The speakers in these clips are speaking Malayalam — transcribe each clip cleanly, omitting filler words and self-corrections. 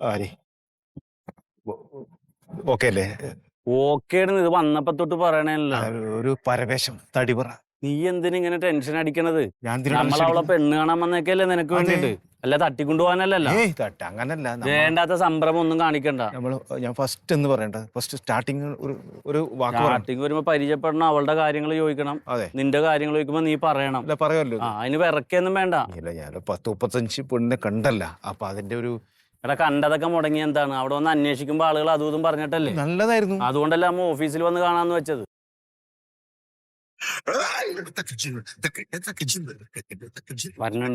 ആരി ഓക്കെ അല്ലേ? ഓക്കേന്ന് ഇത് വന്നപ്പോ തൊട്ട് പറയണല്ലോ. ഒരു പരവേശം തടിപറ. നീ എന്തിനാ ഇങ്ങനെ ടെൻഷൻ അടിക്കണത്? ഞാൻ നമ്മളവളെ പെണ്ണ് കാണാൻ വന്നേക്കല്ലേ നിനക്ക് വേണ്ടിട്ട്, അല്ല തട്ടിക്കൊണ്ടുപോകാനല്ലല്ലോ. അങ്ങനല്ല, വേണ്ടാത്ത സംഭ്രമം ഒന്നും കാണിക്കണ്ട. ഞാൻ ഫസ്റ്റ് എന്ന് പറയണ്ട, ഫസ്റ്റ് സ്റ്റാർട്ടിങ് ഒരു വാക്ക് സ്റ്റാർട്ടിങ് വരുമ്പോ പരിചയപ്പെടണം, അവളുടെ കാര്യങ്ങൾ ചോദിക്കണം. നിന്റെ കാര്യങ്ങൾ ചോദിക്കുമ്പോ നീ പറയണം. പറയുമല്ലോ. അതിന് വിറക്കൊന്നും വേണ്ട. ഇല്ല, ഞാൻ 10-35 പെണ്ണിനെ കണ്ടല്ല, അപ്പൊ അതിന്റെ ഒരു എടാ കണ്ടതൊക്കെ മുടങ്ങി എന്താണ്? അവിടെ വന്ന് അന്വേഷിക്കുമ്പോ ആളുകൾ അതും ഇതും പറഞ്ഞിട്ടല്ലേ. നല്ലതായിരുന്നു, അതുകൊണ്ടല്ലേ അമ്മ ഓഫീസിൽ വന്ന് കാണാന്ന് വെച്ചത്.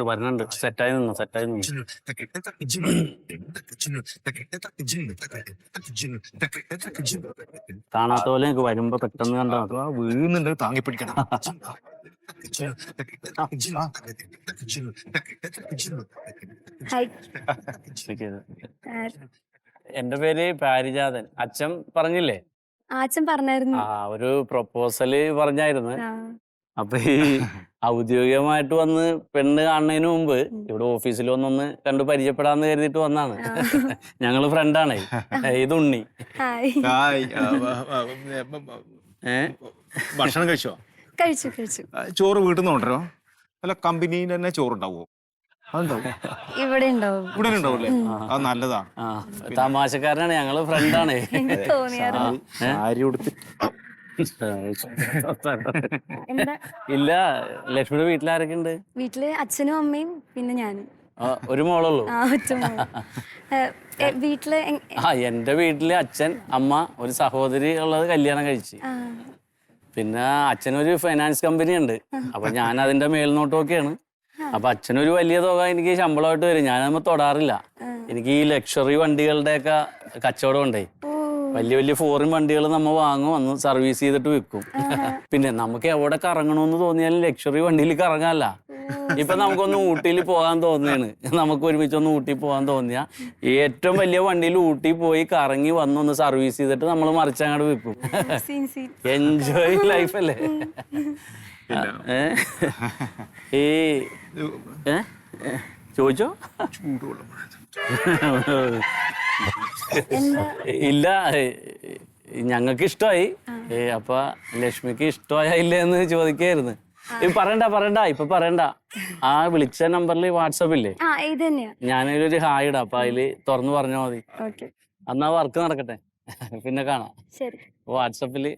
വരണുണ്ട് സെറ്റായി നിന്നു. കാണാത്ത പോലെ എനിക്ക് വരുമ്പോ പെട്ടെന്ന് കണ്ടാ വീഴുന്നുണ്ട്, താങ്ങി പിടിക്കണം. എന്റെ പേര് പാരിജാതൻ. അച്ഛൻ പറഞ്ഞില്ലേ? അച്ഛൻ പറഞ്ഞായിരുന്നു. ഒരു പ്രൊപ്പോസല് പറഞ്ഞായിരുന്നു. അപ്പൊ ഈ ഔദ്യോഗികമായിട്ട് വന്ന് പെണ്ണ് കാണുന്നതിന് മുമ്പ് ഇവിടെ ഓഫീസിൽ വന്നൊന്ന് കണ്ടു പരിചയപ്പെടാന്ന് കരുതിയിട്ട് വന്നാണ്. ഞങ്ങള് ഫ്രണ്ടാണേ. ഇത് ഉണ്ണി. ഭക്ഷണം കഴിച്ചോ? കഴിച്ചു. ചോറ് വീട്ടിൽ നിന്ന് കൊണ്ടുവരോ? അല്ല കമ്പനിയിൽ തന്നെ ചോറുണ്ടാവോ? ഇവിടെ ഉണ്ടാവൂല്ലേ? അത് നല്ലതാ. തമാശക്കാരനാണ്, ഞങ്ങള് ഫ്രണ്ടാണേ. ഇല്ല, ലക്ഷ്മിയുടെ വീട്ടിലാരൊക്കെ ഉണ്ട്? വീട്ടില് അച്ഛനും അമ്മയും പിന്നെ ഞാനും. ഒരു മോളുള്ളൂ? വീട്ടില് എന്റെ വീട്ടില് അച്ഛൻ, അമ്മ, ഒരു സഹോദരി ഉള്ളത് കല്യാണം കഴിച്ച്. പിന്നെ അച്ഛനൊരു ഫൈനാൻസ് കമ്പനി ഉണ്ട്. അപ്പൊ ഞാൻ അതിന്റെ മേൽനോട്ടമൊക്കെയാണ്. അപ്പൊ അച്ഛനൊരു വലിയ തുക എനിക്ക് ശമ്പളമായിട്ട് വരും. ഞാനതൊന്നും തൊടാറില്ല. എനിക്ക് ഈ ലക്ഷറി വണ്ടികളുടെയൊക്കെ കച്ചവടം ഉണ്ടേ. വലിയ ഫോറിൻ വണ്ടികൾ നമ്മ വാങ്ങും, വന്ന് സർവീസ് ചെയ്തിട്ട് വിൽക്കും. പിന്നെ നമുക്ക് എവിടെ കറങ്ങണമെന്ന് തോന്നിയാലും ലക്ഷറി വണ്ടിയിൽ കറങ്ങാല്ല. ഇപ്പൊ നമുക്കൊന്ന് ഊട്ടിയിൽ പോകാൻ തോന്നിയാണ്, നമുക്ക് ഒരുമിച്ചൊന്ന് ഊട്ടി പോകാൻ തോന്നിയാ ഏറ്റവും വലിയ വണ്ടിയിൽ ഊട്ടി പോയി കറങ്ങി വന്നൊന്ന് സർവീസ് ചെയ്തിട്ട് നമ്മൾ മറിച്ചങ്ങോട്ട് വിൽക്കും. എൻജോയ് ലൈഫ് അല്ലേ? ചോദിച്ചോ? ഇല്ല, ഞങ്ങൾക്ക് ഇഷ്ടമായി. അപ്പൊ ലക്ഷ്മിക്ക് ഇഷ്ടമായില്ലേന്ന് ചോദിക്കായിരുന്നു. പറയണ്ട ഇപ്പൊ പറയണ്ട. ആ വിളിച്ച നമ്പറിൽ വാട്സപ്പില്ലേ, ഞാനൊരു ഹായ് ഇടാം. അപ്പൊ അതില് തുറന്നു പറഞ്ഞാൽ മതി. അന്നാ വർക്ക് നടക്കട്ടെ, പിന്നെ കാണാം. വാട്സപ്പില്.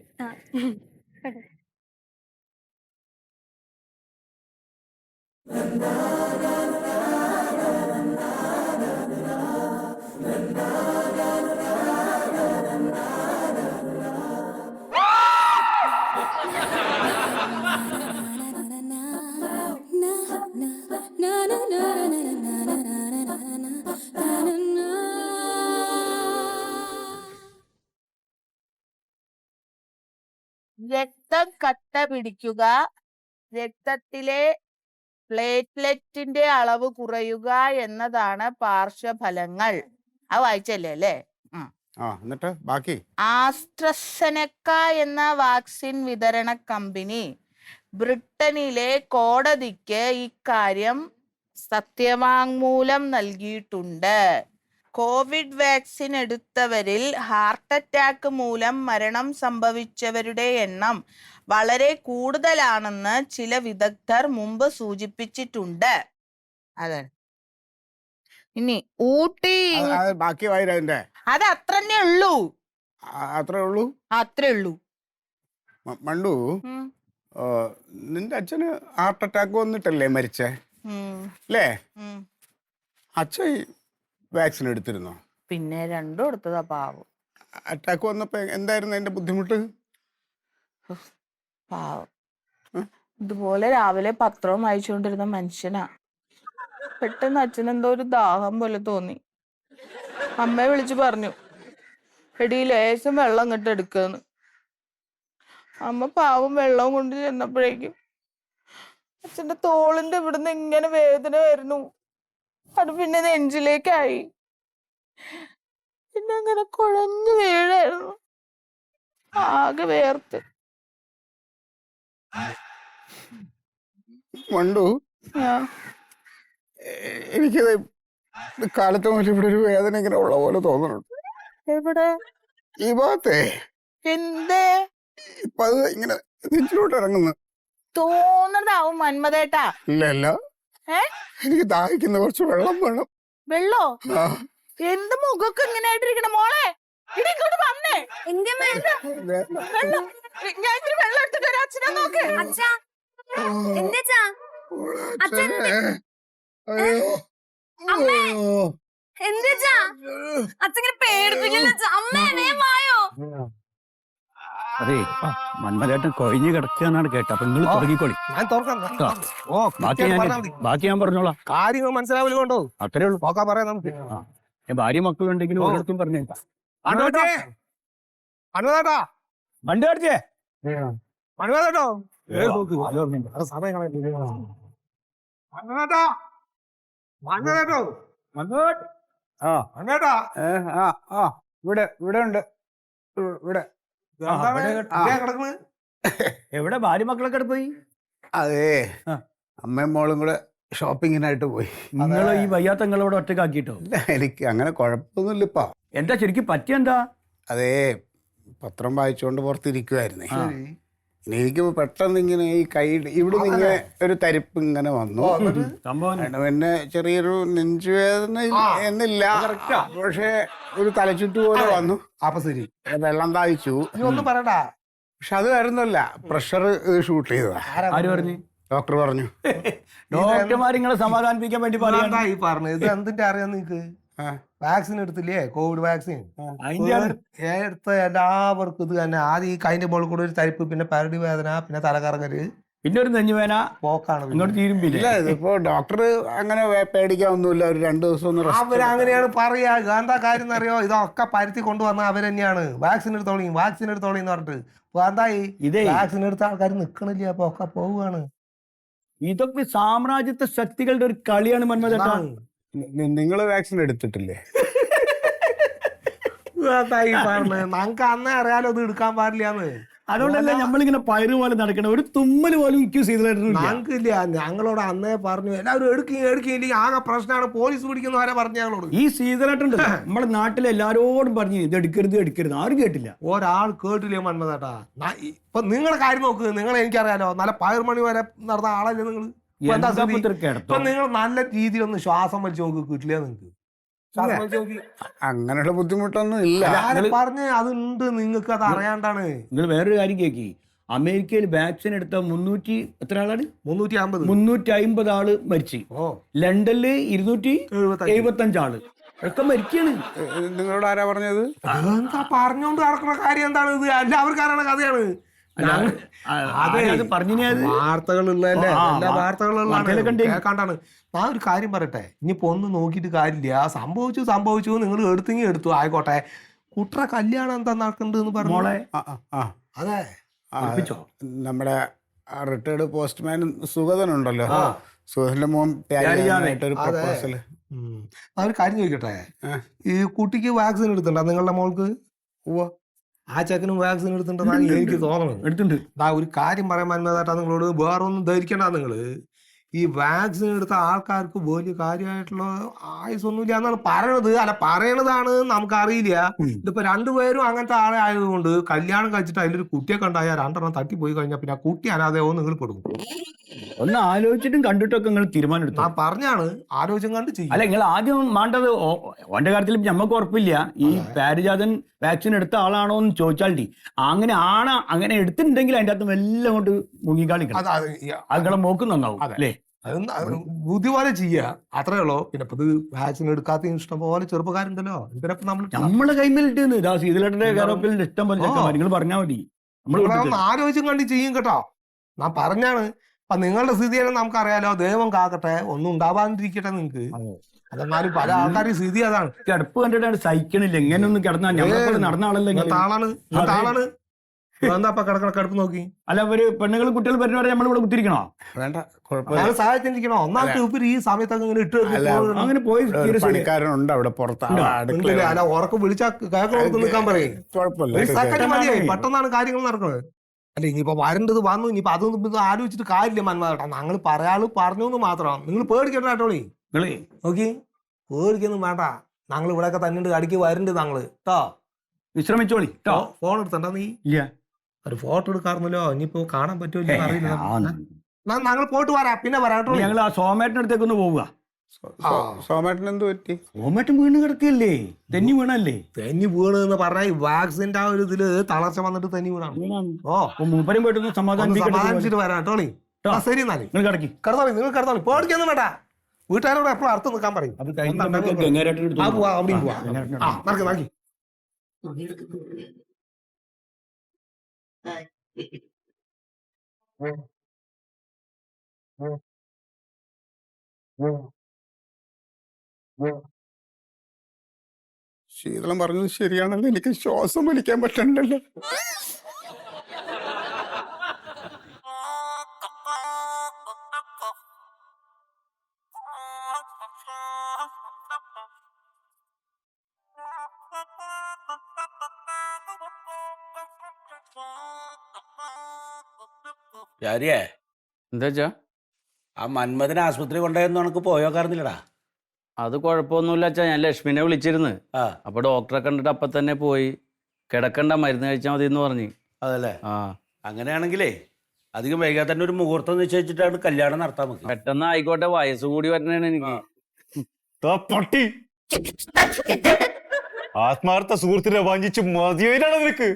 രക്തം കട്ട പിടിക്കുക, രക്തത്തിലെ പ്ലേറ്റ്ലെറ്റിന്റെ അളവ് കുറയുക എന്നതാണ് പാർശ്വഫലങ്ങൾ. അത് വായിച്ചല്ലേ അല്ലേ? എന്നിട്ട് ബാക്കി ആസ്ട്രസെനെക്ക എന്ന വാക്സിൻ വിതരണ കമ്പനി ബ്രിട്ടനിലെ കോടതിക്ക് ഇക്കാര്യം സത്യവാങ്മൂലം നൽകിയിട്ടുണ്ട്. കോവിഡ് വാക്സിൻ എടുത്തവരിൽ ഹാർട്ട് അറ്റാക്ക് മൂലം മരണം സംഭവിച്ചവരുടെ എണ്ണം വളരെ കൂടുതലാണെന്ന് ചില വിദഗ്ധർ മുമ്പ് സൂചിപ്പിച്ചിട്ടുണ്ട്. അതെ, ഇനി ഊട്ടി ബാക്കി വായിരതിന്റെ അത് അത്രേ ഉള്ളൂ. മണ്ടു, നിന്റെ അച്ഛന് ഹാർട്ട് അറ്റാക്ക് വന്നിട്ടല്ലേ മരിച്ചേ അല്ലേ? അച്ഛൻ വാക്സിൻ എടുത്തിരുന്നോ? പിന്നെ രണ്ടും എടുത്തതാ. പാവം. അറ്റാക്ക് വന്നപ്പോ എന്തായിരുന്നു അതിന്റെ ബുദ്ധിമുട്ട്? പാവം, ഇതുപോലെ രാവിലെ പത്രവും വായിച്ചുകൊണ്ടിരുന്ന മനുഷ്യനാ. പെട്ടെന്ന് അച്ഛനെന്തോ ഒരു ദാഹം പോലെ തോന്നി. അമ്മയെ വിളിച്ചു പറഞ്ഞു, എടീ ലേശം വെള്ളം ഇങ്ങോട്ട് എടുക്കാന്ന്. അമ്മ പാവം വെള്ളം കൊണ്ട് ചെന്നപ്പോഴേക്കും അച്ഛന്റെ തോളിന്റെ ഇവിടുന്ന് ഇങ്ങനെ വേദന വരുന്നു. അത് പിന്നെ നെഞ്ചിലേക്കായി. പിന്നെ അങ്ങനെ കുഴഞ്ഞു വീഴായിരുന്നു. ആകെ വേർത്ത്. മണ്ടു, എനിക്കത് കാലത്ത് മുതൽ ഇവിടെ ഒരു വേദന ഇങ്ങനെ ഉള്ള പോലെ തോന്നുന്നുണ്ട്. എവിടെ? ഈ ഭാഗത്തെ എന്തേ? ഇപ്പൊ അത് ഇങ്ങനെ നെഞ്ചിലോട്ട് ഇറങ്ങുന്നു. തോന്നണ്ടാവും മന്മതേട്ടാ. ഇല്ല ഏ? എനിക്ക് ദാഹിക്കുന്ന കുറച്ച് വെള്ളം വേണം. വെള്ളോ? ആ. എന്ത് മുഖൊക്കെ ഇങ്ങനെ ആയിട്ടിരിക്കണ മോളെ? ഇടി ഇങ്ങോട്ട് വന്നേ. വെള്ളം. ഞാൻ ഇത്തിരി വെള്ളം എടുത്തിട്ട് വരാം. അച്ഛനെ നോക്ക്. അച്ഛാ എന്താ അച്ഛൻ അയ്യോ. അമ്മേ എന്താ അച്ഛനെ പേടിപ്പിക്കില്ല. അമ്മേ വേഗമായോ. അതെ മന്മലേട്ടൻ കൊഴിഞ്ഞു കിടക്കുകയെന്നാണ് കേട്ടത്. അപ്പൊ നിങ്ങൾ തുടങ്ങിക്കോളി. ഞാൻ തുറക്കാം. ഓ, ബാക്കി ഞാൻ പറഞ്ഞോളാം. കാര്യങ്ങൾ മനസ്സിലാവില്ലുണ്ടോ? അത്രേ ഉള്ളൂ. നോക്കാൻ പറയാം നമുക്ക്. ഭാര്യ മക്കളുണ്ടെങ്കിലും ഓരോരുത്തും പറഞ്ഞേക്കാം. അനുവേട്ടാ, വണ്ടി കാണിച്ചേ. അനുവേട്ടോ, സമയം അനുവേട്ടോ, അനുവേട്ടോ, ആ അനുവേട്ടാ. ഇവിടെ ഉണ്ട്. ഇവിടെ കിടക്കുന്നത് എവിടെ ഭാര്യ മക്കളൊക്കെ പോയി? അതെ, ആ. അമ്മയും മോളും കൂടെ ഷോപ്പിങ്ങിനായിട്ട് പോയി. നിങ്ങൾ ഈ വയ്യാത്ത നിങ്ങളവിടെ ഒറ്റക്കാക്കിട്ടോ? എനിക്ക് അങ്ങനെ കുഴപ്പമൊന്നുമില്ല ഇപ്പൊ. എന്താ ശരിക്കും പറ്റിയെന്താ? അതേ, പത്രം വായിച്ചുകൊണ്ട് പുറത്തിരിക്കുവായിരുന്നേ. എനിക്ക് പെട്ടെന്ന് ഇങ്ങനെ ഈ കൈ ഇവിടെ ഇങ്ങനെ ഒരു തരിപ്പ് ഇങ്ങനെ വന്നു. സംഭവം പിന്നെ ചെറിയൊരു നെഞ്ചുവേദന എന്നില്ല, പക്ഷെ ഒരു തലച്ചുറ്റ് പോലെ വന്നു. അപ്പൊ ശരി, വെള്ളം താഴ്ച്ചു. നീ ഒന്നും പറയടാ. പക്ഷെ അത് വരുന്നില്ല, പ്രഷർ ഷൂട്ട് ചെയ്തതാ. ആര് പറഞ്ഞു? ഡോക്ടർ പറഞ്ഞു. ഡോക്ടർമാർ നിങ്ങളെ സമാധാനിപ്പിക്കാൻ വേണ്ടി പറയാൻ. ഈ പറഞ്ഞു ഇത് എന്തിന്റെ അറിയാം നിങ്ങക്ക്? വാക്സിൻ എടുത്തില്ലേ, കോവിഡ് വാക്സിൻ എടുത്ത എല്ലാവർക്കും ഇത് തന്നെ. ആദ്യം ഈ കൈന്റെ മുകളിൽ കൂടെ ഒരു തരിപ്പ്, പിന്നെ പരടി വേദന, പിന്നെ തലകറങ്ങല്, പിന്നെ ഒരു നെഞ്ഞുവേന പോക്കാണ്. ഇങ്ങോട്ട് തീരുമ്പില്ല. ഇതിപ്പോ ഡോക്ടർ അങ്ങനെ പേടിക്കാനൊന്നുമില്ല, ഒരു 2 ദിവസം ഒന്ന് rest അവരങ്ങനെയാണ് പറയാ. എന്താ കാര്യം എന്നറിയോ? ഇതൊക്കെ പരുത്തി കൊണ്ടുവന്ന അവരെന്നെയാണ്. വാക്സിൻ എടുത്തോളി എന്ന് പറഞ്ഞിട്ട്. അപ്പൊ എന്തായി? ഇതേ വാക്സിൻ എടുത്ത ആൾക്കാർ നിക്കണില്ല, അപ്പൊ ഒക്കെ പോവുകയാണ്. ഇതൊക്കെ സാമ്രാജ്യത്വ ശക്തികളുടെ ഒരു കളിയാണ് മന്മഥേട്ടാ. നിങ്ങൾ വാക്സിൻ എടുത്തിട്ടില്ലേ? എന്തായി പറഞ്ഞത്? ഞങ്ങക്ക് അന്നേ അറിയാലോ ഇത് എടുക്കാൻ പാടില്ലാന്ന്. അതുകൊണ്ടല്ല നമ്മളിങ്ങനെ പയറ് പോലെ നടക്കണം. ഒരു തുമ്മല് പോലും ഞങ്ങൾക്കില്ല. ഞങ്ങളോട് അന്നേ പറഞ്ഞു എല്ലാവരും എടുക്കില്ലെങ്കിൽ ആകെ പ്രശ്നമാണ്, പോലീസ് പിടിക്കുന്നവരെ പറഞ്ഞു ഞങ്ങളോട്. ഈ സീസണായിട്ടുണ്ട് നമ്മുടെ നാട്ടിലെ എല്ലാരോടും പറഞ്ഞു ഇത് എടുക്കരുത്, ആരും കേട്ടില്ല. ഒരാൾ കേട്ടില്ലേ മന്മതേട്ടാ? ഇപ്പൊ നിങ്ങളുടെ കാര്യം നോക്ക്. നിങ്ങളെ എനിക്കറിയാലോ, നല്ല 10 മണി വരെ നടന്ന ആളല്ലേ നിങ്ങൾ. ഇപ്പൊ നിങ്ങൾ നല്ല രീതിയിൽ ഒന്ന് ശ്വാസം വലിച്ചു നോക്ക്, കിട്ടില്ല നിങ്ങൾക്ക്. അങ്ങനെയുള്ള ബുദ്ധിമുട്ടൊന്നും ഇല്ല. പറഞ്ഞ് അതുണ്ട്, നിങ്ങൾക്ക് അത് അറിയാണ്ടാണ്. നിങ്ങൾ വേറൊരു കാര്യം കേക്കി. അമേരിക്കയിൽ വാക്സിൻ എടുത്ത 300 എത്ര ആളാണ്? 350 ആള് മരിച്ചു. ലണ്ടനില് 275 ആള് ഒക്കെ മരിക്കാണ്. നിങ്ങളോട് ആരാ പറഞ്ഞത്? എന്താ പറഞ്ഞോണ്ട് നടക്കുന്ന കാര്യം എന്താണ്? ഇത് എല്ലാവർക്കും അറിയണ കഥയാണ്. വാർത്തകളുള്ളതല്ലേ, എല്ലാ വാർത്തകളുള്ളതാണ്, കേൾക്കാണ്ടാണ്. ഞാൻ ഒരു കാര്യം പറയട്ടെ, ഇനിയിപ്പോ ഒന്നും നോക്കിയിട്ട് കാര്യമില്ല. സംഭവിച്ചു നിങ്ങൾ എടുത്തു ആയിക്കോട്ടെ. കുട്ടറ കല്യാണം എന്താ നടക്കണ്ടെന്ന് പറഞ്ഞു. അതെ, നമ്മുടെ റിട്ടയർഡ് പോസ്റ്റ്മാൻ സുഗതനുണ്ടല്ലോ, സുഗതന്റെ മോൻ ഒരു പ്രപ്പോസൽ. ഞാൻ ഒരു കാര്യം ചോദിക്കട്ടെ, ഈ കുട്ടിക്ക് വാക്സിൻ എടുത്തിട്ടുണ്ടോ നിങ്ങളുടെ മോൾക്ക്? ആ ചെക്കനും വാക്സിൻ എടുത്തിട്ടുണ്ടെന്നാണ് എനിക്ക് തോന്നുന്നത്. എടുത്തിട്ടുണ്ട്. ഒരു കാര്യം പറയാൻ മന്മതേട്ടാ, നിങ്ങളോട് വേറെ ഒന്നും ധരിക്കണ്ട. നിങ്ങള് ഈ വാക്സിൻ എടുത്ത ആൾക്കാർക്ക് വലിയ കാര്യമായിട്ടുള്ള ആയുസൊന്നുമില്ല എന്നാണ് പറയണത്. അല്ല, പറയണതാണ്, നമുക്കറിയില്ല. ഇതിപ്പോ 2 പേരും അങ്ങനത്തെ ആളെ ആയതുകൊണ്ട് കല്യാണം കഴിച്ചിട്ട് അതിലൊരു കുട്ടിയെ കണ്ടായ 2 തട്ടിപ്പോയി കഴിഞ്ഞാൽ പിന്നെ ആ കുട്ടി അനാഥയോ നിങ്ങൾ പെടും. ഒന്ന് ആലോചിച്ചിട്ടും കണ്ടിട്ടൊക്കെ നിങ്ങൾ തീരുമാനം എടുത്തു. ഞാൻ പറഞ്ഞാണ്, ആലോചിച്ചും കണ്ട് ചെയ്യും. അല്ല, നിങ്ങൾ ആദ്യം വേണ്ടത് ഓന്റെ കാര്യത്തിൽ ഞമ്മക്ക് ഉറപ്പില്ല. ഈ പാരിജാതൻ വാക്സിൻ എടുത്ത ആളാണോ എന്ന് ചോദിച്ചാൽ അങ്ങനെ എടുത്തിട്ടുണ്ടെങ്കിൽ അതിന്റെ അകത്ത് എല്ലാം കൊണ്ട് മുങ്ങിക്കാളിക്കണം. അതുങ്ങളെ മോക്ക് നന്നാവും അല്ലേ? ബുദ്ധി പോലെ ചെയ്യാ, അത്രേ ഉള്ളൂ. പിന്നെ ഇത് വാക്സിൻ എടുക്കാത്ത ഇഷ്ടം പോലെ ചെറുപ്പക്കാരുണ്ടല്ലോ. നമ്മളെ കൈമിലിട്ട് സീതലേട്ടന്റെ കേരളത്തിൽ ഇഷ്ടം പോലെ നിങ്ങൾ പറഞ്ഞാൽ മതി. ആലോചിച്ചും കണ്ട് ചെയ്യും കേട്ടോ. ഞാൻ പറഞ്ഞാണ്. അപ്പൊ നിങ്ങളുടെ സ്ഥിതിയാണ് നമുക്കറിയാലോ. ദൈവം കാക്കട്ടെ, ഒന്നും ഉണ്ടാവാണ്ടിരിക്കട്ടെ നിങ്ങൾക്ക്. അതെന്നാലും പല ആൾക്കാരുടെ സ്ഥിതി അതാണ്. കിടപ്പ് കണ്ടിട്ടാണ് സഹിക്കണില്ല. എങ്ങനെ ഒന്ന് കിടന്നാൽ ഞങ്ങളെ നടന്ന ആളാണ്. എന്താ കിടപ്പ് നോക്കി? അല്ല, ഒരു പെണ്ണുങ്ങളും കുട്ടികളും വരുന്നവരെ നമ്മളിവിടെ കുത്തിരിക്കണോ? വേണ്ട, സഹായത്തിരിക്കണോ? ഒന്നാമത്തെ ഇവർ ഈ സമയത്തൊക്കെ ഇങ്ങനെ ഇട്ട് അങ്ങനെ പോയി പണിക്കാരനുണ്ട് അവിടെ പുറത്ത്. അല്ല, ഉറക്കം വിളിച്ചാൽ കേൾക്കണം നിൽക്കാൻ പറയും. കുഴപ്പമില്ല, പെട്ടെന്നാണ് കാര്യങ്ങൾ നടക്കുന്നത്. അല്ല, ഇനിയിപ്പോ വരേണ്ടത് വന്നു. ഇനിയിപ്പോ അതൊന്നും ആലോചിച്ചിട്ട് കാര്യമില്ല മന്മതേട്ടാ. ഞങ്ങൾ പറയാള് പറഞ്ഞു എന്ന് മാത്രം. നിങ്ങൾ പേടിക്കട്ടോ. നോക്കി, പേടിക്കൊന്നും വേണ്ട. ഞങ്ങൾ ഇവിടെയൊക്കെ തന്നെ അടിക്ക് വരുന്നുണ്ട് ഞങ്ങള് കേട്ടോ. വിശ്രമിച്ചോളി കേട്ടോ. ഫോൺ എടുത്തണ്ട നീ? ഇല്ല. ഒരു ഫോട്ടോ എടുക്കാറുന്നല്ലോ. ഇനിയിപ്പോ കാണാൻ പറ്റുമോ അറിയില്ല. ആ, ഞങ്ങൾ പോയിട്ട് വരാം, പിന്നെ വരാം കേട്ടോ. ഞങ്ങൾ ആ സോമേട്ടനടുത്തേക്ക് ഒന്ന് പോവുക. സോമേട്ടൻ എന്ത് പറ്റി? സോമേട്ടൻ വീണ് കിടക്കുകയല്ലേ, തെന്നി വീണല്ലേ. തെന്നി വീണെന്ന് പറഞ്ഞാൽ ഈ വാക്സിന്റെ ആ ഒരു ഇതില് തളർച്ച വന്നിട്ട് തെന്നി വീണാണ്. ഓ, മൂപ്പരും പോയിട്ടൊന്ന് സമാധാനിച്ചിട്ട് വരാം കേട്ടോ. ശരി എന്നാല് നിങ്ങൾ കിടക്കി കിടന്നോളി, നിങ്ങൾ കിടന്നോളി, പേടിക്കൊന്നും വേണ്ട. വീട്ടുകാരോട് എപ്പോഴും അടുത്ത് നിൽക്കാൻ പറയും. അത് കഴിഞ്ഞിട്ട് പോവാ, അവിടെയും പോവാ. നടക്കി നടക്കി. ശീതളം പറഞ്ഞത് ശരിയാണല്ലോ, എനിക്ക് ശ്വാസം വലിക്കാൻ പറ്റണ്ടല്ലോ. ശരിയേ, എന്താ വെച്ചാ ആ മന്മഥനെ ആശുപത്രി കൊണ്ടുപോയെന്ന് ഉനക്ക് പോയോക്കാർന്നില്ലടാ? അത് കുഴപ്പമൊന്നുമില്ല അച്ഛാ. ഞാൻ ലക്ഷ്മിനെ വിളിച്ചിരുന്നു. ആ, അപ്പൊ ഡോക്ടറെ കണ്ടിട്ട് അപ്പൊ തന്നെ പോയി. കിടക്കണ്ട, മരുന്ന് കഴിച്ചാൽ മതി എന്ന് പറഞ്ഞു. അതല്ലേ. ആ, അങ്ങനെയാണെങ്കിലേ അധികം വൈകാതെ തന്നെ ഒരു മുഹൂർത്തം നിശ്ചയിച്ചിട്ടാണ് കല്യാണം നടത്താൻ നമുക്ക്. പെട്ടെന്ന് ആയിക്കോട്ടെ, വയസ്സ് കൂടി വരണേണ് എനിക്ക്. പട്ടി ആത്മാർത്ഥ സുഹൃത്തിനെ വഞ്ചിച്ച് മതിയായിട്ടാണ് നിനക്ക്.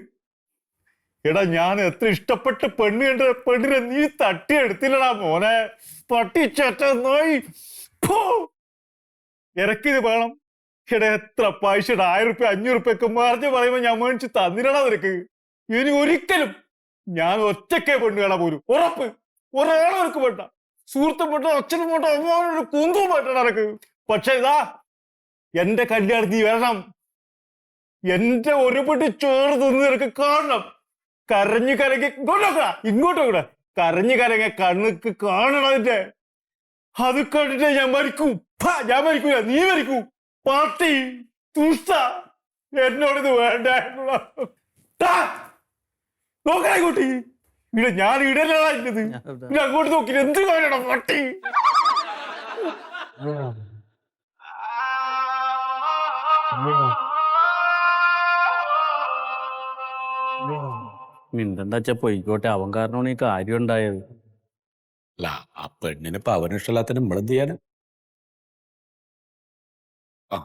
എടാ, ഞാൻ എത്ര ഇഷ്ടപ്പെട്ട പെണ്ണ് കണ്ട പെണ്ണിനെ നീ തട്ടിയെടുത്തില്ലടാ മോനെ. പട്ടി ചേട്ടനായി ഇറക്കിത് വേണം. എടാ, എത്ര പൈസ, 1000 റുപ്യ 500 റുപ്യൊക്കെ മറിഞ്ഞ് പറയുമ്പോ ഞാൻ മേടിച്ച് തന്നില്ലടാ നിനക്ക്. ഇനി ഒരിക്കലും ഞാൻ ഒറ്റയ്ക്കേ പെണ്ണ് കാണാൻ പോലും. ഉറപ്പ്. ഒരാളും എനിക്ക് വേണ്ട. സുഹൃത്തും വേണ്ട, അച്ഛനും വേണ്ട, അമ്മാവനോട് കുന്തും വേണ്ട എനിക്ക്. പക്ഷെ ഇതാ, എന്റെ കല്യാണത്തിൽ നീ വരണം. എന്റെ ഒരു പെട്ടി ചോറ് തിന്ന് നിനക്ക് കാണണം. കരഞ്ഞു കരങ്ങി ഇങ്ങോട്ട് കരഞ്ഞു കരങ്ങ കണ്ണുക്ക് കാണണം അതിന്റെ. അത് കണ്ടിട്ട് ഞാൻ മരിക്കും. ഞാൻ മരിക്കൂല, നീ മരിക്കൂ. പാർട്ടി തുഷ്ട, എന്നോടിത് വേണ്ട. നോക്കണേ കുട്ടി, ഇവിടെ ഞാൻ ഇടലാ ഇല്ലത്. ഇനി അങ്ങോട്ട് നോക്കി എന്ത് വേണം പട്ടി. മിണ്ടണ്ട അച്ഛാ, പോയിക്കോട്ടെ. അവൻ കാരണമാണ് ഈ കാര്യം ഉണ്ടായത്. അല്ല, ആ പെണ്ണിന് ഇപ്പൊ അവന് ഇഷ്ടമില്ലാത്ത നമ്മളെന്ത് ചെയ്യാന്? ആ,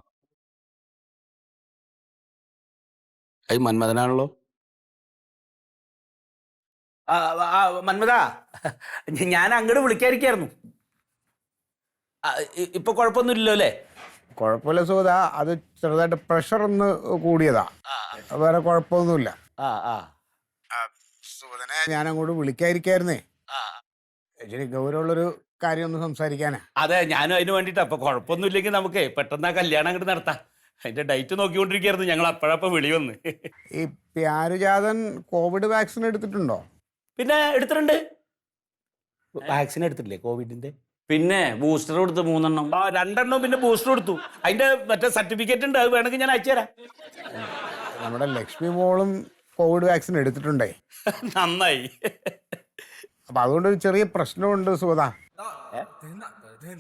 അത് മന്മഥനാണല്ലോ. മന്മഥാ, ഞാൻ അങ്ങോട്ട് വിളിക്കാതിരിക്കായിരുന്നു. ഇപ്പൊ കുഴപ്പമൊന്നുമില്ലല്ലോ അല്ലേ? കുഴപ്പമില്ല സുഹൃത, അത് ചെറുതായിട്ട് പ്രഷർ ഒന്ന് കൂടിയതാ, വേറെ കുഴപ്പമൊന്നുമില്ല. ആ ആ സുഹൃതനെ ഞാൻ അങ്ങോട്ട് വിളിക്കാതിരിക്കായിരുന്നേ. ശരി, ഗൗരവമുള്ളൊരു കാര്യം ഒന്ന് സംസാരിക്കാനാ. അതെ, ഞാനും അതിന് വേണ്ടിട്ടാ. അപ്പൊ കുഴപ്പമൊന്നുമില്ലെങ്കിൽ നമുക്ക് പെട്ടെന്ന് ആ കല്യാണം അങ്ങോട്ട് നടത്താം. അതിന്റെ ഡേറ്റ് നോക്കിക്കൊണ്ടിരിക്കായിരുന്നു ഞങ്ങൾ. അപ്പോഴപ്പോ വിളി വന്ന്. ഈ പ്യാരുജാതൻ കോവിഡ് വാക്സിൻ എടുത്തിട്ടുണ്ടോ? പിന്നെ എടുത്തിട്ടുണ്ട്. വാക്സിൻ എടുത്തിട്ടില്ലേ കോവിഡിന്റെ? പിന്നെ ബൂസ്റ്റർ കൊടുത്ത് 3 എണ്ണം. ആ, 2 എണ്ണം പിന്നെ ബൂസ്റ്റർ കൊടുത്തു. അതിന്റെ മറ്റേ സർട്ടിഫിക്കറ്റ് ഉണ്ട്, അത് വേണമെങ്കിൽ ഞാൻ അയച്ചു തരാം. നമ്മുടെ ലക്ഷ്മി മോളും കോവിഡ് വാക്സിൻ എടുത്തിട്ടുണ്ടേ. നന്നായി. അപ്പൊ അതുകൊണ്ടൊരു ചെറിയ പ്രശ്നമുണ്ട് സുഹൃത.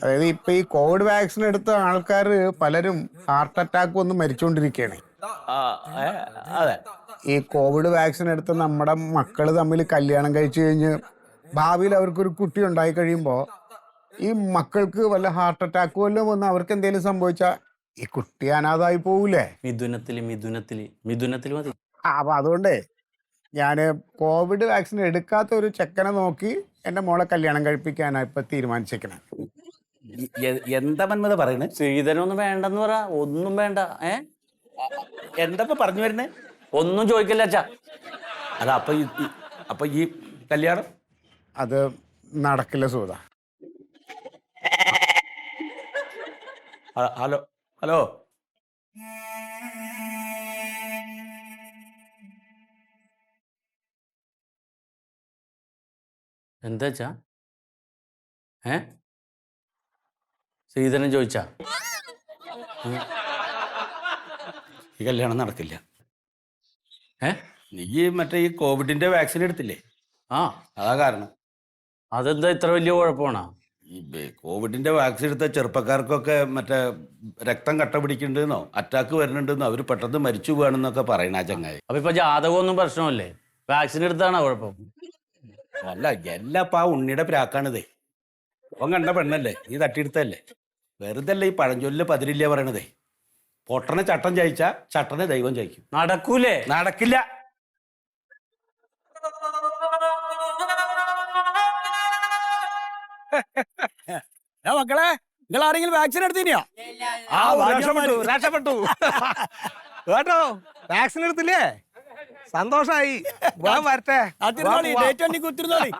അതായത് ഇപ്പൊ ഈ കോവിഡ് വാക്സിൻ എടുത്ത ആൾക്കാർ പലരും ഹാർട്ട് അറ്റാക്ക് വന്ന് മരിച്ചുകൊണ്ടിരിക്കുകയാണ്. അതെ, ഈ കോവിഡ് വാക്സിൻ എടുത്ത നമ്മുടെ മക്കള് തമ്മിൽ കല്യാണം കഴിച്ചു കഴിഞ്ഞ് ഭാവിയിൽ അവർക്കൊരു കുട്ടി ഉണ്ടായി കഴിയുമ്പോൾ ഈ മക്കൾക്ക് വല്ല ഹാർട്ട് അറ്റാക്ക് വല്ലതും വന്ന് അവർക്ക് എന്തെങ്കിലും സംഭവിച്ചാൽ ഈ കുട്ടി അനാഥായി പോകൂലേ? മിഥുനത്തിൽ മതി. അപ്പൊ അതുകൊണ്ടേ ഞാൻ കോവിഡ് വാക്സിൻ എടുക്കാത്ത ഒരു ചെക്കനെ നോക്കി എൻ്റെ മോളെ കല്യാണം കഴിപ്പിക്കാനാണ് ഇപ്പൊ തീരുമാനിച്ചേക്കണേ. എന്താ മന്മഥ പറയണേ? ശ്രീധരനൊന്നും വേണ്ടെന്ന് പറ. ഒന്നും വേണ്ട. എന്താ പറഞ്ഞു വരുന്നേ? ഒന്നും ചോദിക്കില്ല അച്ഛാ. അല്ല, അപ്പൊ ഈ കല്യാണം അത് നടക്കില്ല സുഹൃത. ഹലോ ഹലോ, എന്താ വെച്ചാ? ശ്രീധരൻ ചോദിച്ചാ ഈ കല്യാണം നടക്കില്ല. നീ മറ്റേ ഈ കോവിഡിന്റെ വാക്സിൻ എടുത്തില്ലേ? ആ, അതാ കാരണം. അതെന്താ ഇത്ര വലിയ കുഴപ്പമാണോ? ഈ കോവിഡിന്റെ വാക്സിൻ എടുത്ത ചെറുപ്പക്കാർക്കൊക്കെ മറ്റേ രക്തം കട്ട പിടിക്കുന്നുണ്ടെന്നോ അറ്റാക്ക് വരുന്നുണ്ടെന്നോ അവർ പെട്ടെന്ന് മരിച്ചു പോവാണെന്നൊക്കെ പറയണ ചങ്ങായി. അപ്പൊ ഇപ്പൊ ജാതകമൊന്നും പ്രശ്നമല്ലേ? വാക്സിൻ എടുത്താണോ കുഴപ്പം? അല്ല എല്ലാപ്പ ആ ഉണ്ണിയുടെ പ്രാക്കാണിതേ. അവൻ കണ്ട പെണ്ണല്ലേ, നീ തട്ടിയെടുത്തല്ലേ. വെറുതെ അല്ല ഈ പഴഞ്ചൊല്ലില് പതിരില്ല പറയണതേ. പൊട്ടനെ ചട്ടം ചായച്ച ചട്ടനെ ദൈവം ചായക്കും. നടക്കൂലേ? നടക്കില്ല. മക്കളെ, നിങ്ങൾ ആരെങ്കിലും വാക്സിൻ എടുത്തിനെയോ? രക്ഷപ്പെട്ടു കേട്ടോ. വാക്സിൻ എടുത്തില്ലേ? സന്തോഷായി. വരട്ടെ. ഡേറ്റ് എണ്ണി കുത്തിരുന്നോളി.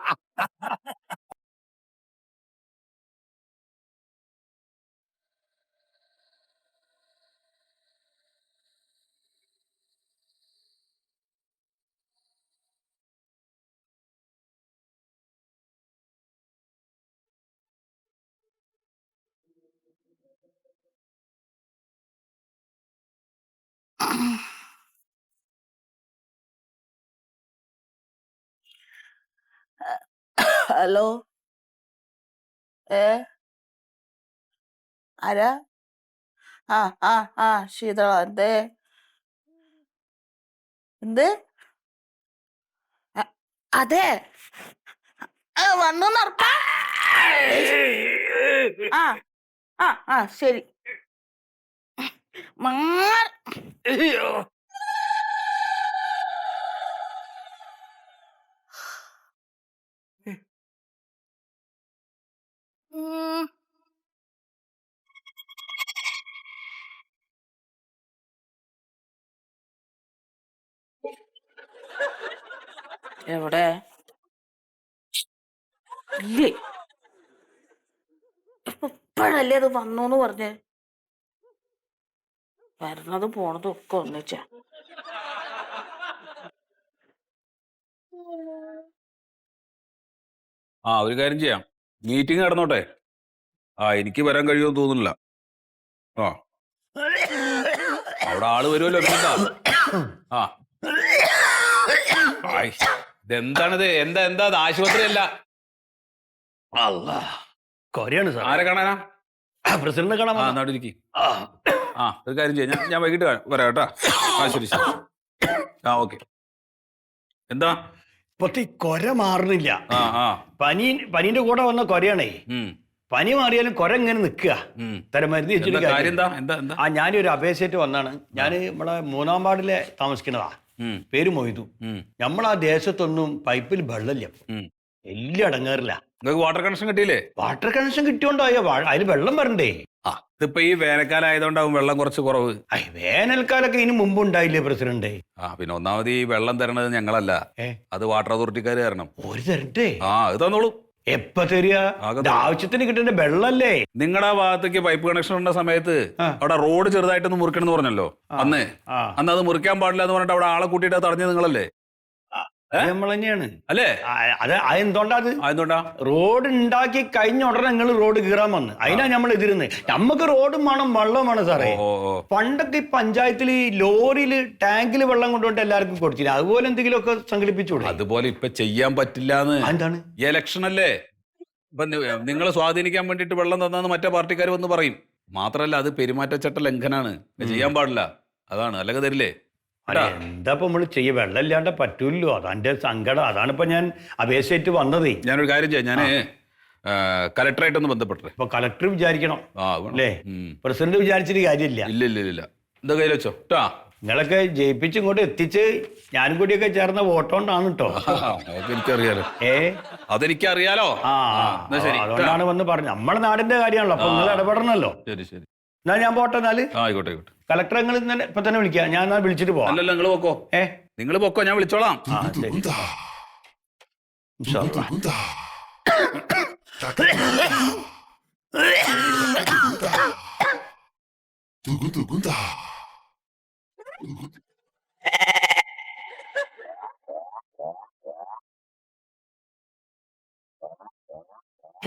ഹലോ, ആരാ? ആ ആ ആ ശീതള, എന്തേ? എന്ത്? അതെ, വന്നു ഉറപ്പാ? ആ ആ ആ ശരി. എവിടെ? ഇല്ലേ, ഇപ്പഴല്ലേ അത് വന്നൂന്ന് പറഞ്ഞ്. വരുന്നതും പോണതും ഒക്കെ ഒന്നിച്ച. ഒരു കാര്യം ചെയ്യാം, മീറ്റിംഗ് നടന്നോട്ടെ. എനിക്ക് വരാൻ കഴിയുമെന്ന് തോന്നുന്നില്ല. അവിടെ ആള് വരുമല്ലോ. ഇതെന്താണിത്? എന്താ ആശുപത്രി അല്ല. കൊറയാണ് സാർ. ആരെ കാണാനാ? പ്രസിഡന്റ് കാണാൻ. നാട്ടിലേക്ക്. ഒരു കാര്യം ചെയ്യാം, ഞാൻ വൈകിട്ട് വരാം കേട്ടാ. ശരി ശരി. ഓക്കെ. എന്താ ഇപ്പത്തെ കൊര മാറുന്നില്ല. പനീന്റെ കൂടെ വന്ന കൊരയാണേ. പനി മാറിയാലും കൊര ഇങ്ങനെ നിക്കുക. മരുന്ന് വെച്ചിട്ട് ഞാനൊരു അപേക്ഷയായിട്ട് വന്നാണ്. ഞാൻ നമ്മളെ 3-ാം വാർഡിലെ താമസിക്കുന്നതാ. പേര് മൊയ്തു. നമ്മളാ ദേശത്തൊന്നും പൈപ്പിൽ വെള്ളമില്ല. വലിയ അടങ്ങാറില്ല. വാട്ടർ കണക്ഷൻ കിട്ടിയില്ലേ? വാട്ടർ കണക്ഷൻ കിട്ടിയോണ്ടോ? അതിന് വെള്ളം വരണ്ടേ? ഇതിപ്പോ ഈ വേനൽക്കാലം ആയതുകൊണ്ടാവും വെള്ളം കുറച്ച് കുറവ്. വേനൽക്കാലൊക്കെ ഇതിന് മുമ്പ് ഉണ്ടായില്ലേ പ്രസിഡന്റ്? പിന്നെ ഒന്നാമത് ഈ വെള്ളം തരണത് ഞങ്ങളല്ല, അത് വാട്ടർ അതോറിറ്റിക്കാര് തരണം. ഒരു തരട്ടെ? അത് തന്നോളൂ. എപ്പ തരിക? ആവശ്യത്തിന് കിട്ടേണ്ട വെള്ളല്ലേ? നിങ്ങളുടെ ഭാഗത്തേക്ക് പൈപ്പ് കണക്ഷൻ ഉള്ള സമയത്ത് അവിടെ റോഡ് ചെറുതായിട്ടൊന്ന് മുറിക്കണം എന്ന് പറഞ്ഞല്ലോ. അന്ന് അത് മുറിക്കാൻ പാടില്ല എന്ന് പറഞ്ഞിട്ട് അവിടെ ആളെ കൂട്ടിയിട്ട് തടഞ്ഞത് നിങ്ങളല്ലേ? നമ്മൾ തന്നെയാണ് അല്ലേ? അതെന്തുകൊണ്ടാ റോഡ് ഉണ്ടാക്കി കഴിഞ്ഞ ഉടനെ നിങ്ങൾ റോഡ് കീറാൻ വന്ന് അതിനാ നമ്മൾ എതിരുന്നത്. നമുക്ക് റോഡും വേണം വെള്ളവും വേണം സാറേ. പണ്ടൊക്കെ ഈ പഞ്ചായത്തിൽ ലോറിയിൽ ടാങ്കിൽ വെള്ളം കൊണ്ടുപോയിട്ട് എല്ലാവർക്കും കൊടുത്തില്ല. അതുപോലെ എന്തെങ്കിലുമൊക്കെ സംഘടിപ്പിച്ചൂടെ? അതുപോലെ ഇപ്പൊ ചെയ്യാൻ പറ്റില്ല. എന്താണ്? ഇലക്ഷൻ അല്ലേ? ഇപ്പൊ നിങ്ങളെ സ്വാധീനിക്കാൻ വേണ്ടിട്ട് വെള്ളം തന്നെന്ന് മറ്റേ പാർട്ടിക്കാർ വന്ന് പറയും. മാത്രല്ല അത് പെരുമാറ്റച്ചട്ട ലംഘനാണ്, ചെയ്യാൻ പാടില്ല. അതാണ്, അല്ലെങ്കിൽ തരില്ലേ? എന്താ ഇപ്പൊ നമ്മള് ചെയ്യ? വെള്ളം ഇല്ലാണ്ട് പറ്റൂല്ലോ. അതാന്റെ സങ്കടം. അതാണിപ്പോ ഞാൻ അപേക്ഷയായിട്ട് വന്നത്. ഞാനൊരു കാര്യം ചെയ്യാം, ഞാന് കലക്ടറായിട്ടൊന്ന് ബന്ധപ്പെട്ടെ. ഇപ്പൊ കലക്ടർ വിചാരിക്കണം അല്ലേ? പ്രസിഡന്റ് വിചാരിച്ചിട്ട് കാര്യമില്ല. ഇല്ല എന്താ കയ്യിൽ വെച്ചോ ട്ടാ. നിങ്ങളൊക്കെ ജയിപ്പിച്ച് ഇങ്ങോട്ട് എത്തിച്ച് ഞാനും കൂടിയൊക്കെ ചേർന്ന വോട്ടോണ്ടാണ് കേട്ടോ. എനിക്കറിയാലോ. അതെനിക്കറിയാലോ. അതുകൊണ്ടാണ് വന്ന് പറഞ്ഞു. നമ്മുടെ നാടിന്റെ കാര്യമാണല്ലോ, അപ്പൊ നിങ്ങൾ ഇടപെടണല്ലോ. ശരി. എന്നാ ഞാൻ പോട്ടെ. എന്നാല് ആയിക്കോട്ടെ. കളക്ടർ നിങ്ങൾ ഇപ്പൊ തന്നെ വിളിക്കാം. ഞാൻ വിളിച്ചിട്ട് പോവാം. അല്ലല്ലോ, നിങ്ങൾ പൊക്കോ. നിങ്ങൾ പൊക്കോ, ഞാൻ വിളിച്ചോളാം.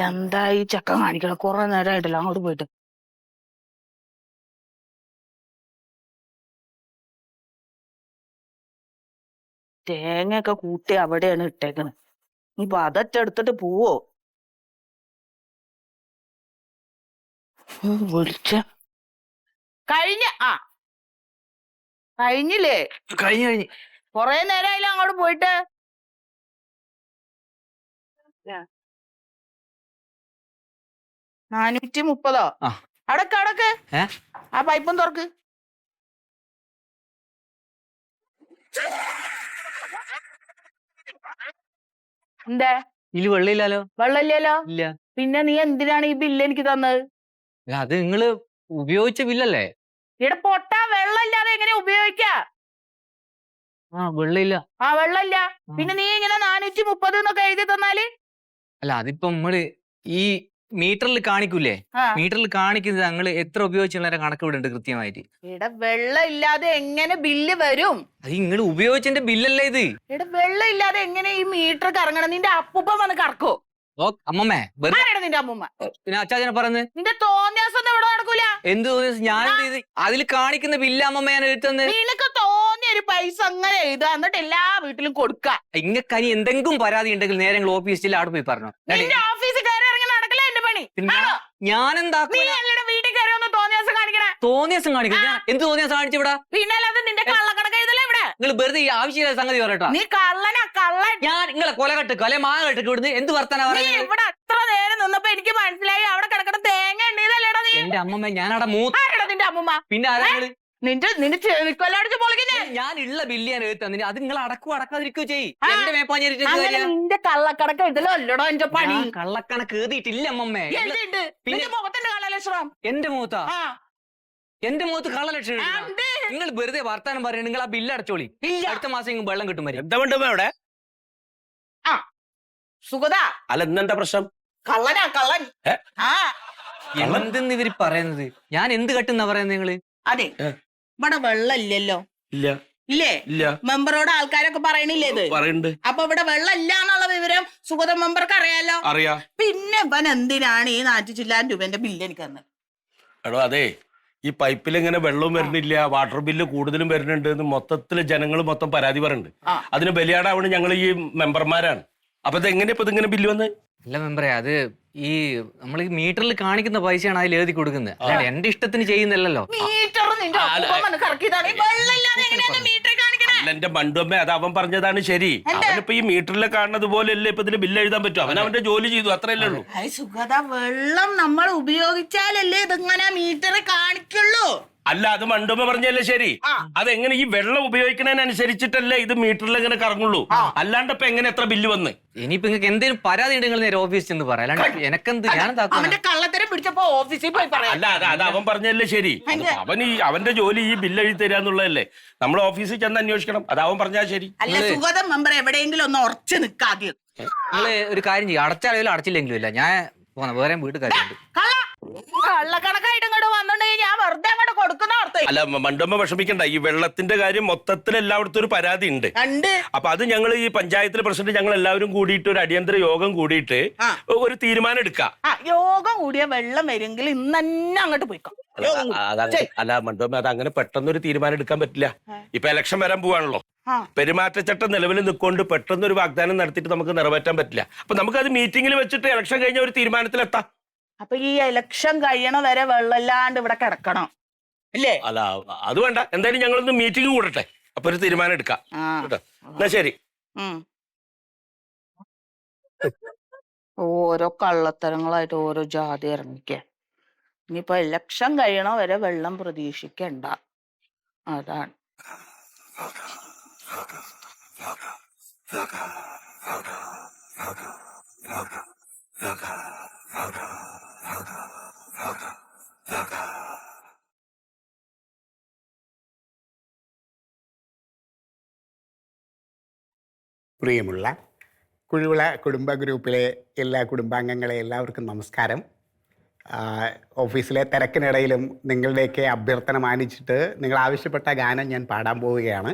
എന്താ ഈ ചക്ക കാണിക്കണം? കുറെ നേരമായിട്ടല്ലോ അങ്ങോട്ട് പോയിട്ട്. തേങ്ങയൊക്കെ കൂട്ടി അവിടെയാണ് ഇട്ടേക്കണത്. ഇനിയിപ്പൊ അതൊറ്റ എടുത്തിട്ട് പോവോ? കഴിഞ്ഞ കഴിഞ്ഞില്ലേ? കഴിഞ്ഞു കൊറേ നേരമായില്ല അങ്ങോട്ട് പോയിട്ട്. 430. അടക്ക് ആ പൈപ്പും തുറക്ക്. എന്താ ഇതില് വെള്ളമില്ലല്ലോ. വെള്ളമില്ലല്ലോ? ഇല്ല. പിന്നെ നീ എന്തിനാണ് ഈ ബില്ല് എനിക്ക് തന്നത്? അത് നിങ്ങള് ഉപയോഗിച്ച ബില്ലല്ലേ? ഇവിടെ പൊട്ടാ വെള്ളമില്ലാതെ എങ്ങനെ ഉപയോഗിക്കാ? വെള്ളമില്ല. വെള്ളമില്ല. പിന്നെ നീ ഇങ്ങനെ 430 എന്നൊക്കെ എഴുതി തന്നാല്? അല്ല, അതിപ്പോ നമ്മള് ഈ മീറ്ററിൽ കാണിക്കൂലേ? മീറ്ററിൽ കാണിക്കുന്നത് ഞങ്ങള് എത്ര ഉപയോഗിച്ചുള്ള കണക്ക് ഇവിടെ ഉണ്ട് കൃത്യമായിട്ട്. ഇവിടെ വെള്ളം ഇല്ലാതെ എങ്ങനെ ബില്ല് വരും? അത് നിങ്ങൾ ഉപയോഗിച്ചതിന്റെ ബില്ലല്ലേ ഇത്? ഇവിടെ വെള്ളം ഇല്ലാതെ എങ്ങനെ ഈ മീറ്റർ കറങ്ങണം? നിന്റെ അപ്പൂപ്പൻ വന്ന് കറക്കോ? അമ്മമ്മേ, നിന്റെ അമ്മൂമ്മ പിന്നെ അച്ചാച്ചനെ പറഞ്ഞ് നിന്റെ തോന്നിയാസം ഇവിടെ നടക്കൂല. എന്ത് തോന്നിയ ഞാൻ അതിൽ കാണിക്കുന്ന ബില്ല് അമ്മമ്മ ഞാൻ എഴുതുന്നത്. നിനക്ക് തോന്നിയ ഒരു പൈസ അങ്ങനെ എഴുതുക, എന്നിട്ട് എല്ലാ വീട്ടിലും കൊടുക്ക. ഇങ്ങക്ക് ഇനി എന്തെങ്കിലും പരാതി ഉണ്ടെങ്കിൽ നേരെ നിങ്ങൾ ഓഫീസിൽ അവിടെ പോയി പറഞ്ഞു. ഓഫീസിൽ കയറി ഇറങ്ങി നടക്കല എന്റെ പണി. ഞാൻ എന്താ വീട്ടിൽ കയറി ഒന്ന് തോന്നിയാസം കാണിക്കണേ? തോന്നിയാസം കാണിക്കും. ഞാൻ എന്ത് തോന്നിയാസം കാണിച്ചു ഇവിടെ? പിന്നെ അല്ലാതെ നിന്റെ കള്ളക്കണക്ക് എഴുതല്ലേ ഇവിടെ? നിങ്ങൾ വെറുതെ ഈ ആവശ്യമില്ല സംഗതി പറയട്ടോ. നീ കള്ളനാ കള്ളൻ. ഞാൻ നിങ്ങളെ കൊല കെട്ടുക്കോ അല്ലെ മാങ്ങ കെട്ടുക്കോ? ഇവിടുന്ന് എന്ത് വർത്താനാ പറയുന്നത്? ഇവിടെ അത്ര നേരം നിന്നപ്പോ എനിക്ക് മനസ്സിലായി അവിടെ കിടക്കണ തേങ്ങ എണ്ണീതല്ലേടാ നീ. എന്റെ അമ്മമ്മ ഞാനവിടെ ആരാടാ നിന്റെ അമ്മൂമ്മ? പിന്നെ ആരാണ്? നിന്റെ ചെവിക്കൊല്ലടിച്ച് പൊളിക്കുന്നേ. ഞാൻ ഉള്ള ബില്ല് ഞാൻ എഴുതി അത് നിങ്ങൾ അടക്കാതിരിക്കുകയോ ചെയ്യും. എന്റെ മേപ്പാഞ്ഞിട്ട് നിന്റെ കള്ളക്കണക്ക് എഴുതലോ അല്ലടോ എന്റെ പണി. കള്ളക്കണക്ക് എഴുതിയിട്ടില്ല അമ്മമ്മേ. പിന്നെ മുഖത്തിന്റെ കള്ളലക്ഷണം എന്റെ മുഖത്താ? എന്റെ മുഖത്ത് കള്ളലക്ഷണം? നിങ്ങൾ വെറുതെ വർത്താനം പറയണ. നിങ്ങൾ ആ ബില്ല് അടച്ചോളി. അടുത്ത മാസം വെള്ളം കിട്ടും. എന്താ വേണ്ടമ്മ അവിടെ? സുഗത അല്ല, ഇന്നെന്താ പ്രശ്നം? കള്ളനാ കള്ളൻ. എന്തെന്ന് ഇവര് പറയുന്നത്? ഞാൻ എന്ത് കെട്ടുന്നാ പറയുന്നത് നിങ്ങള്? അതെ, ഇവിടെ വെള്ളം ഇല്ലല്ലോ. ഇല്ല. ഇല്ലേ? ഇല്ല. മെമ്പറോട് ആൾക്കാരൊക്കെ പറയണില്ലേ ഇത്? പറയുന്നുണ്ട്. അപ്പൊ ഇവിടെ വെള്ളം ഇല്ല എന്നുള്ള വിവരം സുഗത മെമ്പർക്ക് അറിയാലോ. അറിയാ. പിന്നെ ഇവൻ എന്തിനാണ് ഈ 400 രൂപന്റെ ബില്ല് എനിക്ക് തന്നത്? എടോ, അതെ, ഈ പൈപ്പിൽ ഇങ്ങനെ വെള്ളവും വരുന്നില്ല, വാട്ടർ ബില്ല് കൂടുതലും വരുന്നുണ്ട് എന്ന് മൊത്തത്തില് ജനങ്ങൾ മൊത്തം പരാതി പറയുന്നുണ്ട്. അതിന് ബലിയാടാവണ് ഞങ്ങൾ ഈ മെമ്പർമാരാണ്. അപ്പൊ ഇതെങ്ങനെയാ ഇപ്പൊ ഇതിങ്ങനെ ബില്ല് വന്ന്? അല്ല മെമ്പറേ, അത് ഈ നമ്മൾ ഈ മീറ്ററിൽ കാണിക്കുന്ന പൈസയാണ് അതിൽ എഴുതി കൊടുക്കുന്നത്. അല്ലാണ്ട് എന്റെ ഇഷ്ടത്തിന് ചെയ്യുന്നില്ലല്ലോ. എന്റെ മണ്ടുമ്മ, അത് അവൻ പറഞ്ഞതാണ് ശരി. അവനിപ്പോ ഈ മീറ്ററിൽ കാണുന്നത് പോലെയല്ലേ ഇപ്പൊ ഇതിന് ബില്ല് എഴുതാൻ പറ്റും. അവൻ അവന്റെ ജോലി ചെയ്തു, അത്രയല്ലേ ഉള്ളൂ. സുഗത, വെള്ളം നമ്മൾ ഉപയോഗിച്ചാലല്ലേ ഇതിങ്ങനെ മീറ്റർ കാണിക്കുള്ളൂ. അല്ല, അത് മണ്ടുമ്മ പറഞ്ഞല്ലേ ശരി. അതെങ്ങനെ ഈ വെള്ളം ഉപയോഗിക്കുന്നതിനനുസരിച്ചിട്ടല്ലേ ഇത് മീറ്ററിൽ ഇങ്ങനെ കറങ്ങുള്ളൂ. അല്ലാണ്ട് ഇപ്പൊ എങ്ങനെ എത്ര ബില്ല് വന്ന്? ഇനിയിപ്പോ നിങ്ങൾക്ക് എന്തെങ്കിലും പരാതി ഉണ്ടെങ്കിൽ നേരെ ഓഫീസിൽ ചെന്ന് പറയാം. അല്ലാണ്ട് എനക്കെന്ത്? അവന്റെ കള്ളത്തരം പിടിച്ചപ്പോ ഓഫീസിൽ പോയി പറയാം. അല്ല, അത് അവൻ പറഞ്ഞല്ലേ ശരി. അവന്റെ ജോലി ഈ ബില്ല് എഴുതി തരാന്നുള്ളതല്ലേ. നമ്മൾ ഓഫീസിൽ ചെന്ന് അന്വേഷിക്കണം. അത് അവൻ പറഞ്ഞാൽ ശരി. അല്ല സുഗത മെമ്പർ, എവിടെയെങ്കിലും ഒന്ന് ഉറച്ചു നിൽക്കാതെ നിങ്ങള് ഒരു കാര്യം ചെയ്യും. അടച്ചാലും അടച്ചില്ലെങ്കിലും ഇല്ല, ഞാൻ പോന്ന വേറെ വീട്ടിൽ കാര്യമുണ്ട്. കള്ളക്കണക്കായിട്ട് ഇങ്ങോട്ട് വന്നിട്ടുണ്ടെങ്കിൽ ഞാൻ വെറുതെ അങ്ങോട്ട് കൊടുക്കുന്ന ഓർത്ത്. അല്ല മണ്ടുമ്മ വിഷമിക്കണ്ട. ഈ വെള്ളത്തിന്റെ കാര്യം മൊത്തത്തിൽ എല്ലായിടത്തും ഒരു പരാതി ഉണ്ട്. അപ്പൊ അത് ഞങ്ങൾ ഈ പഞ്ചായത്തിലെ പ്രസിഡന്റ് ഞങ്ങൾ എല്ലാവരും കൂടിയിട്ട് ഒരു അടിയന്തര യോഗം കൂടിയിട്ട് ഒരു തീരുമാനം എടുക്കാം. യോഗം കൂടിയ വെള്ളം വരുമെങ്കിൽ ഇന്ന് തന്നെ അങ്ങോട്ട് പോയിക്കോ. അല്ല മണ്ടുമ്മ, അത് അങ്ങനെ പെട്ടെന്നൊരു തീരുമാനം എടുക്കാൻ പറ്റില്ല. ഇപ്പൊ ഇലക്ഷൻ വരാൻ പോവാണല്ലോ. പെരുമാറ്റച്ചട്ടം നിലവിൽ നിൽക്കൊണ്ട് പെട്ടെന്നൊരു വാഗ്ദാനം നടത്തിയിട്ട് നമുക്ക് നിറവേറ്റാൻ പറ്റില്ല. അപ്പൊ നമുക്കത് മീറ്റിംഗിൽ വെച്ചിട്ട് ഇലക്ഷൻ കഴിഞ്ഞ ഒരു തീരുമാനത്തിലെത്താം. അപ്പൊ ഈ ഇലക്ഷൻ കഴിയണ വരെ വെള്ളമില്ലാണ്ട് ഇവിടെ കിടക്കണം അല്ലേ? അല്ല, അത് വേണ്ട. എന്തായാലും ഞങ്ങളൊന്ന് മീറ്റിംഗ് കൂടട്ടെ, അപ്പൊ ഒരു തീരുമാനം എടുക്കാം കേട്ടോ. എന്നാ ശരി. ഓരോ കള്ളത്തരങ്ങളായിട്ട് ഓരോ ജാതി ഇറങ്ങിക്ക. ഇനിയിപ്പോ ഇലക്ഷൻ കഴിയണ വരെ വെള്ളം പ്രതീക്ഷിക്കണ്ട. അതാണ്. പ്രിയമുള്ള കുഴുവിള കുടുംബ ഗ്രൂപ്പിലെ എല്ലാ കുടുംബാംഗങ്ങളെ എല്ലാവർക്കും നമസ്കാരം. ഓഫീസിലെ തിരക്കിനിടയിലും നിങ്ങളുടെയൊക്കെ അഭ്യർത്ഥന മാനിച്ചിട്ട് നിങ്ങൾ ആവശ്യപ്പെട്ട ഗാനം ഞാൻ പാടാൻ പോവുകയാണ്.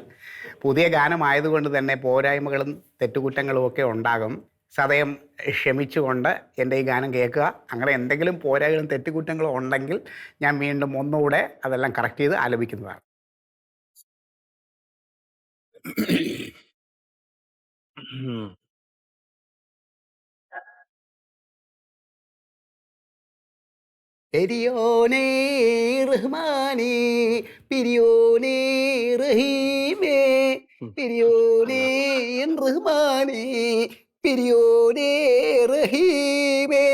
പുതിയ ഗാനമായതുകൊണ്ട് തന്നെ പോരായ്മകളും തെറ്റുകുറ്റങ്ങളും ഒക്കെ ഉണ്ടാകും. സദയം ക്ഷമിച്ചുകൊണ്ട് എൻ്റെ ഈ ഗാനം കേൾക്കുക. അങ്ങനെ എന്തെങ്കിലും പോരായ്മകളും തെറ്റുകുറ്റങ്ങളും ഉണ്ടെങ്കിൽ ഞാൻ വീണ്ടും ഒന്നുകൂടെ അതെല്ലാം കറക്റ്റ് ചെയ്ത് ആലപിക്കുന്നതാണ്. പെരിയോനേ റഹ്മാനേ പിരിയോനേ റഹീമേ പിരിയോനേ റഹ്മാനേ പിരിയോനേ റഹീമേ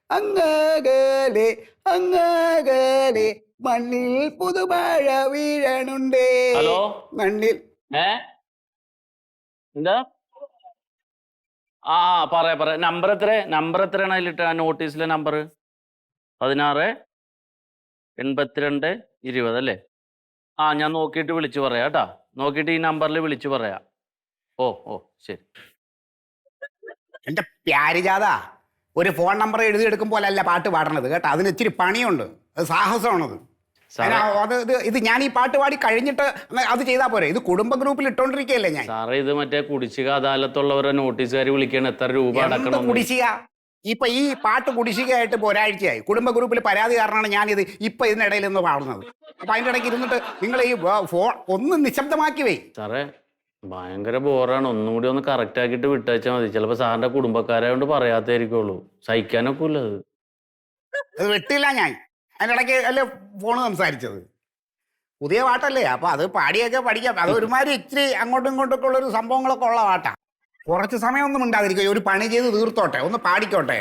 അങ്ങകലെ അങ്ങകലെ മണ്ണിൽ പുതുമഴ വീഴണുണ്ടേ. ഹലോ മണ്ണിൽ എന്താ? ആ പറയാ നമ്പർ എത്രയാണ് അതിലിട്ട് ആ നോട്ടീസിലെ നമ്പർ? 16 82 20 അല്ലേ? ആ ഞാൻ നോക്കിയിട്ട് വിളിച്ചു പറയാം കേട്ടാ. നോക്കിയിട്ട് ഈ നമ്പറിൽ വിളിച്ചു പറയാം. ഓ ശരി. എന്റെ പ്യാരിജാത, ഒരു ഫോൺ നമ്പർ എഴുതിയെടുക്കുമ്പോഴല്ല പാട്ട് പാടണത് കേട്ടോ. അതിന് ഇച്ചിരി പണിയുണ്ട്, അത് സാഹസമാണത്. ഇത് ഞാൻ ഈ പാട്ട് പാടി കഴിഞ്ഞിട്ട് അത് ചെയ്താൽ പോരെ? ഇത് കുടുംബ ഗ്രൂപ്പിൽ ഇട്ടോണ്ടിരിക്കുകയല്ലേ ഞാൻ. സാറേ ഇത് മറ്റേ കുടിശ്ശിക അദാലത്തുള്ളവരെ നോട്ടീസുകാർ വിളിക്കണം, എത്ര രൂപ അടക്കണം. കുടിശ്ശിക ഇപ്പൊ ഈ പാട്ട് കുടിശ്ശികയായിട്ട് ഇപ്പൊ ഒരാഴ്ചയായി. കുടുംബ ഗ്രൂപ്പിൽ പരാതി കാരണമാണ് ഞാനിത് ഇപ്പൊ ഇതിനിടയിൽ നിന്ന് പാടുന്നത്. അപ്പൊ അതിന്റെ ഇടയ്ക്ക് ഇരുന്നിട്ട് നിങ്ങൾ ഈ ഫോൺ ഒന്ന് നിശബ്ദമാക്കി വേ. സാറേ ഭയങ്കര ബോറാണ്. ഒന്നുകൂടി ഒന്ന് കറക്റ്റ് ആക്കിയിട്ട് വിട്ടയച്ചാൽ മതി. ചിലപ്പോൾ സാറിന്റെ കുടുംബക്കാരായോണ്ട് പറയാത്തായിരിക്കുള്ളൂ. സഹിക്കാനൊക്കെ ഇല്ല അത് വെട്ടില്ല ഞാൻ. അതിന്റെ ഇടയ്ക്ക് അല്ലേ ഫോണ് സംസാരിച്ചത്. പുതിയ പാട്ടല്ലേ, അപ്പൊ അത് പാടിയൊക്കെ പഠിക്കാം. അത് ഒരുമാതിരി ഇച്ചിരി അങ്ങോട്ടും ഇങ്ങോട്ടൊക്കെ ഉള്ളൊരു സംഭവങ്ങളൊക്കെ ഉള്ള പാട്ടാ. കുറച്ച് സമയം ഒന്നും ഉണ്ടാതിരിക്കും. ഒരു പണി ചെയ്ത് തീർത്തോട്ടെ, ഒന്ന് പാടിക്കോട്ടെ.